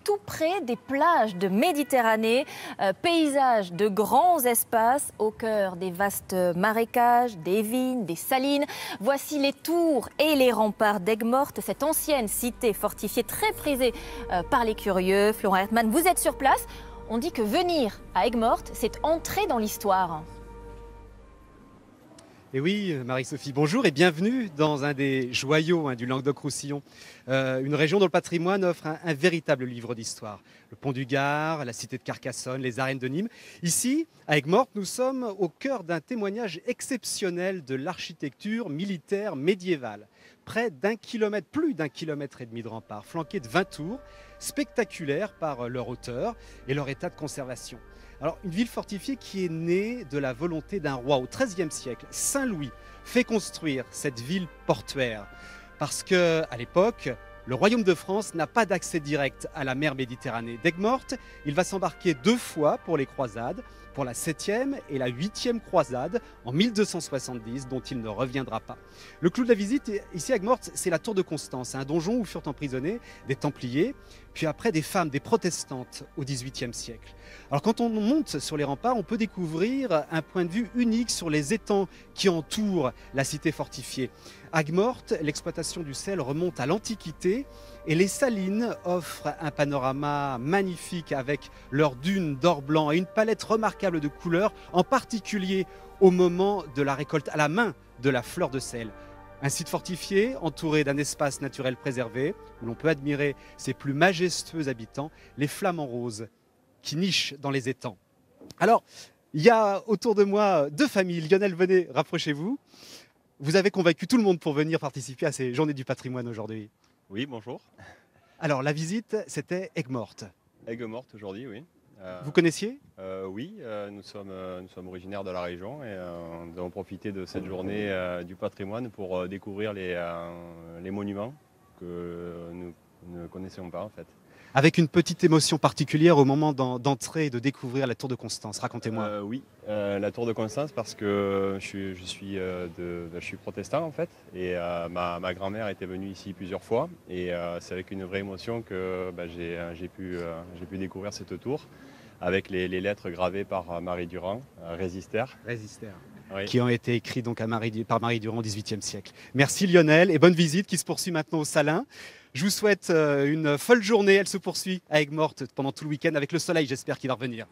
tout près des plages de Méditerranée, paysage de grands espaces au cœur des vastes marécages, des vignes, des salines. Voici les tours et les remparts d'Aigues-Mortes, cette ancienne cité fortifiée très prisée par les curieux. Florent Hertmann, vous êtes sur place. On dit que venir à Aigues-Mortes, c'est entrer dans l'histoire. Et oui, Marie-Sophie, bonjour et bienvenue dans un des joyaux du Languedoc-Roussillon. Une région dont le patrimoine offre un véritable livre d'histoire. Le pont du Gard, la cité de Carcassonne, les arènes de Nîmes. Ici, à Aigues-Mortes, nous sommes au cœur d'un témoignage exceptionnel de l'architecture militaire médiévale. Près d'un kilomètre, plus d'un kilomètre et demi de remparts, flanqués de 20 tours, spectaculaires par leur hauteur et leur état de conservation. Alors, une ville fortifiée qui est née de la volonté d'un roi au XIIIe siècle. Saint Louis fait construire cette ville portuaire parce qu'à l'époque, le royaume de France n'a pas d'accès direct à la mer Méditerranée. D'Aigues-Mortes, il va s'embarquer 2 fois pour les croisades, pour la 7e et la 8e croisade en 1270, dont il ne reviendra pas. Le clou de la visite ici à Aigues-Mortes, c'est la tour de Constance, un donjon où furent emprisonnés des Templiers, puis après des femmes, des protestantes au XVIIIe siècle. Alors quand on monte sur les remparts, on peut découvrir un point de vue unique sur les étangs qui entourent la cité fortifiée. À Aigues-Mortes, l'exploitation du sel remonte à l'Antiquité et les salines offrent un panorama magnifique avec leurs dunes d'or blanc et une palette remarquable de couleurs, en particulier au moment de la récolte à la main de la fleur de sel. Un site fortifié, entouré d'un espace naturel préservé, où l'on peut admirer ses plus majestueux habitants, les flamants roses, qui nichent dans les étangs. Alors, il y a autour de moi 2 familles. Lionel, venez, rapprochez-vous. Vous avez convaincu tout le monde pour venir participer à ces Journées du patrimoine aujourd'hui. Oui, bonjour. Alors, la visite, c'était Aigues-Mortes. Aigues-Mortes aujourd'hui, oui. Vous connaissiez ? Oui, nous sommes originaires de la région et nous avons profité de cette journée du patrimoine pour découvrir les monuments que nous ne connaissions pas en fait. Avec une petite émotion particulière au moment d'entrer et de découvrir la tour de Constance. Racontez-moi. Oui, la tour de Constance parce que je suis protestant en fait et ma grand-mère était venue ici plusieurs fois et c'est avec une vraie émotion que j'ai pu découvrir cette tour avec les lettres gravées par Marie Durand, Résister. Oui. Qui ont été écrits donc par Marie Durand au XVIIIe siècle. Merci Lionel et bonne visite qui se poursuit maintenant au Salin. Je vous souhaite une folle journée, elle se poursuit à Aigues-Mortes pendant tout le week-end avec le soleil, j'espère qu'il va revenir.